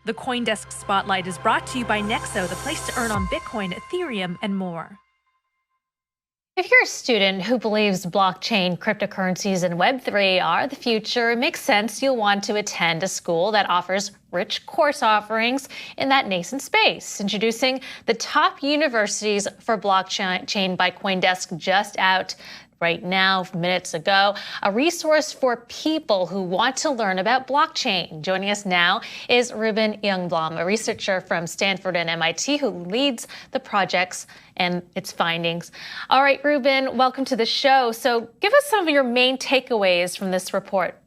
The CoinDesk Spotlight is brought to you by Nexo, the place to earn on Bitcoin, Ethereum, and more. If you're a student who believes blockchain, cryptocurrencies, and Web3 are the future, it makes sense you'll want to attend a school that offers rich course offerings in that nascent space. Introducing the top universities for blockchain by CoinDesk, just out right now, minutes ago, a resource for people who want to learn about blockchain. Joining us now is Reuben Youngblom, a researcher from Stanford and MIT who leads the projects and its findings. All right, Reuben, welcome to the show. So give us some of your main takeaways from this report.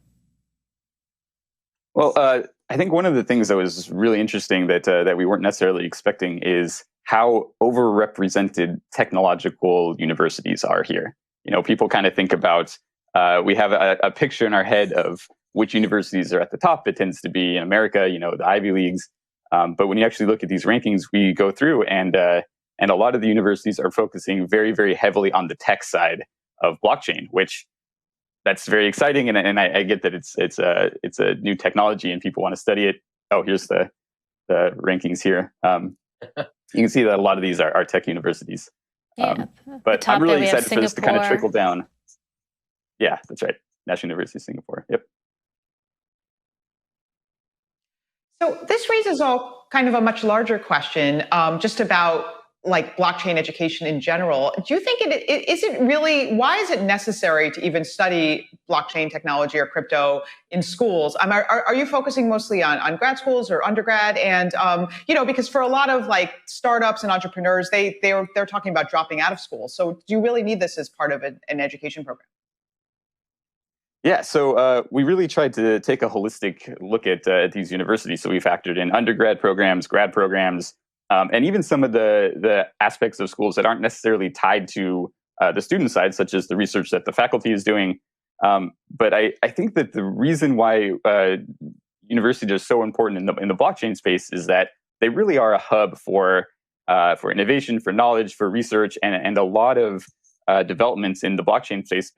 Well, I think one of the things that was really interesting that we weren't necessarily expecting is how overrepresented technological universities are here. You know, people kind of think about, we have a picture in our head of which universities are at the top. It tends to be in America, you know, the Ivy Leagues. But when you actually look at these rankings, we go through and a lot of the universities are focusing very, very heavily on the tech side of blockchain, which that's very exciting. And I get that it's a new technology and people want to study it. Oh, here's the rankings here. You can see that a lot of these are tech universities. Yeah, but I'm really excited for this to kind of trickle down. Yeah, that's right. National University of Singapore. Yep. So this raises all kind of a much larger question, just about like blockchain education in general. Do you think why is it necessary to even study blockchain technology or crypto in schools? Are you focusing mostly on grad schools or undergrad? And, because for a lot of like startups and entrepreneurs, they're talking about dropping out of school. So do you really need this as part of an education program? Yeah, so we really tried to take a holistic look at these universities. So we factored in undergrad programs, grad programs, and even some of the aspects of schools that aren't necessarily tied to the student side, such as the research that the faculty is doing. But I think that the reason why universities are so important in the blockchain space is that they really are a hub for innovation, for knowledge, for research, and a lot of developments in the blockchain space,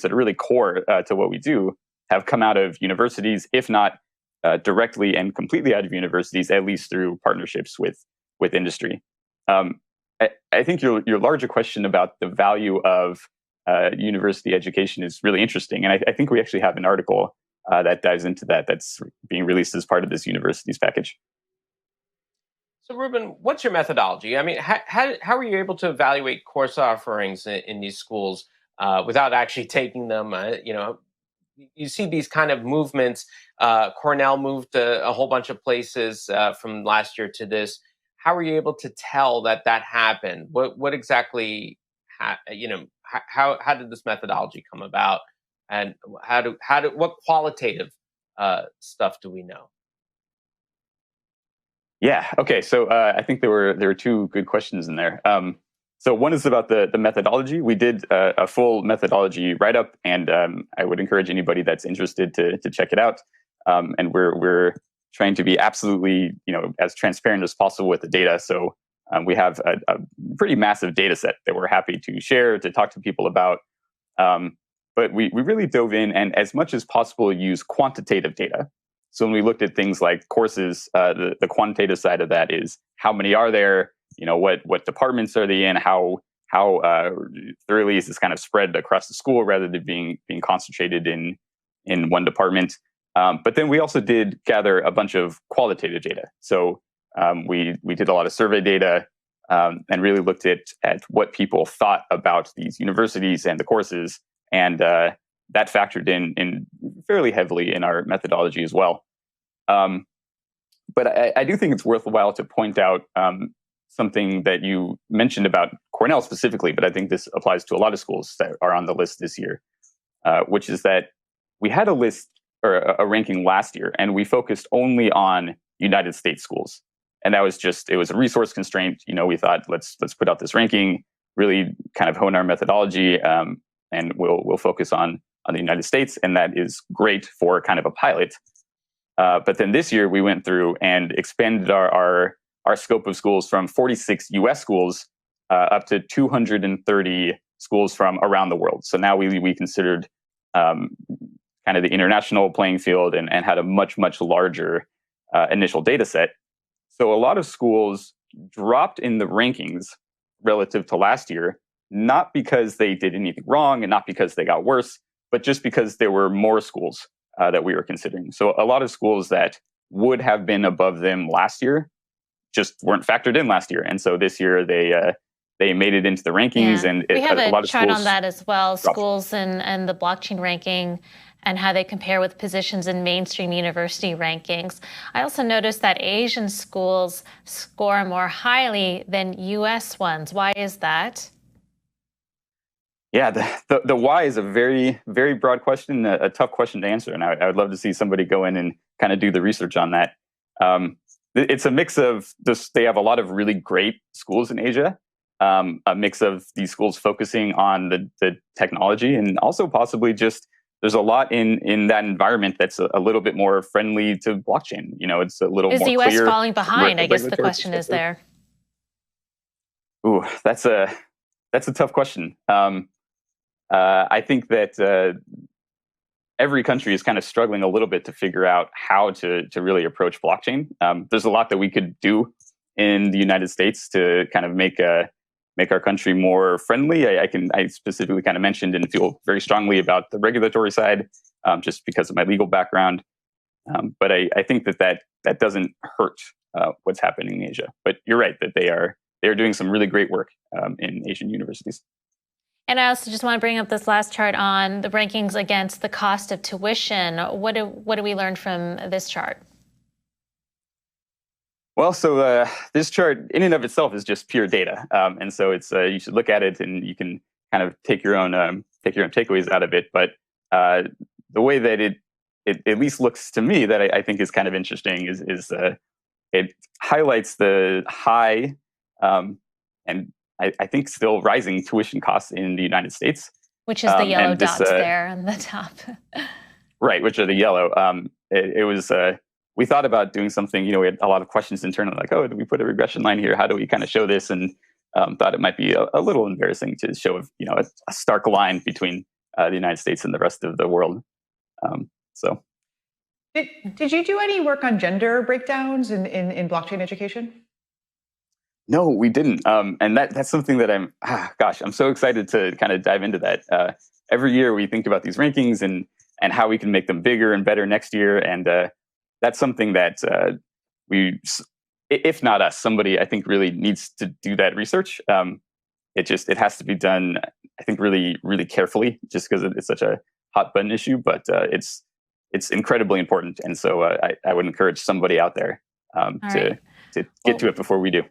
that are really core to what we do, have come out of universities, if not directly and completely out of universities, at least through partnerships with industry. I think your larger question about the value of university education is really interesting, and I think we actually have an article that dives into that that's being released as part of this universities package. So, Reuben, what's your methodology? I mean, how are you able to evaluate course offerings in these schools without actually taking them? You see these kind of movements. Cornell moved a whole bunch of places from last year to this. How are you able to tell that happened? What exactly, how did this methodology come about? And what qualitative stuff do we know? Yeah. Okay. So I think there were two good questions in there. So one is about the methodology. We did a full methodology write-up, and I would encourage anybody that's interested to check it out. And we're trying to be absolutely as transparent as possible with the data. So we have a pretty massive data set that we're happy to share, to talk to people about. But we really dove in and as much as possible use quantitative data. So when we looked at things like courses, the quantitative side of that is how many are there, what departments are they in, how thoroughly is this kind of spread across the school rather than being concentrated in one department. But then we also did gather a bunch of qualitative data. So we did a lot of survey data and really looked at what people thought about these universities and the courses, and that factored in fairly heavily in our methodology as well. But I do think it's worthwhile to point out something that you mentioned about Cornell specifically, but I think this applies to a lot of schools that are on the list this year, which is that we had a list or a ranking last year, and we focused only on United States schools. And that was it was a resource constraint. We thought, let's put out this ranking, really kind of hone our methodology, and we'll focus on the United States, and that is great for kind of a pilot. But then this year we went through and expanded our scope of schools from 46 U.S. schools up to 230 schools from around the world. So now we considered kind of the international playing field and had a much, much larger initial data set. So a lot of schools dropped in the rankings relative to last year, not because they did anything wrong and not because they got worse, but just because there were more schools that we were considering. So a lot of schools that would have been above them last year just weren't factored in last year. And so this year they made it into the rankings. And we have a lot of chart schools on that as well, dropped. schools and the blockchain ranking and how they compare with positions in mainstream university rankings. I also noticed that Asian schools score more highly than US ones. Why is that? Yeah, the why is a very, very broad question, a tough question to answer. And I would love to see somebody go in and kind of do the research on that. It's a mix of just, they have a lot of really great schools in Asia, a mix of these schools focusing on the technology, and also possibly just there's a lot in that environment that's a little bit more friendly to blockchain. You know, it's a little more clear. Is the US falling behind? I guess the question is there. Ooh, that's a tough question. I think that every country is kind of struggling a little bit to figure out how to really approach blockchain. There's a lot that we could do in the United States to kind of make our country more friendly. I specifically kind of mentioned and feel very strongly about the regulatory side, just because of my legal background. But I think that doesn't hurt what's happening in Asia. But you're right that they are doing some really great work in Asian universities. And I also just want to bring up this last chart on the rankings against the cost of tuition. What do we learn from this chart? Well, so this chart in and of itself is just pure data, and so it's you should look at it and you can kind of take your own takeaways out of it. But the way that it at least looks to me that I think is kind of interesting is it highlights the high and I think still rising tuition costs in the United States. Which is the yellow dots there on the top. Right, which are the yellow. It was, we thought about doing something, we had a lot of questions internally, like, do we put a regression line here? How do we kind of show this? And thought it might be a little embarrassing to show, a stark line between the United States and the rest of the world. So. Did you do any work on gender breakdowns in blockchain education? No, we didn't. And that's something that I'm so excited to kind of dive into that. Every year we think about these rankings and how we can make them bigger and better next year. And that's something that if not us, somebody I think really needs to do that research. It has to be done, I think, really, really carefully, just because it's such a hot button issue, but it's incredibly important. And so I would encourage somebody out there to get to it before we do.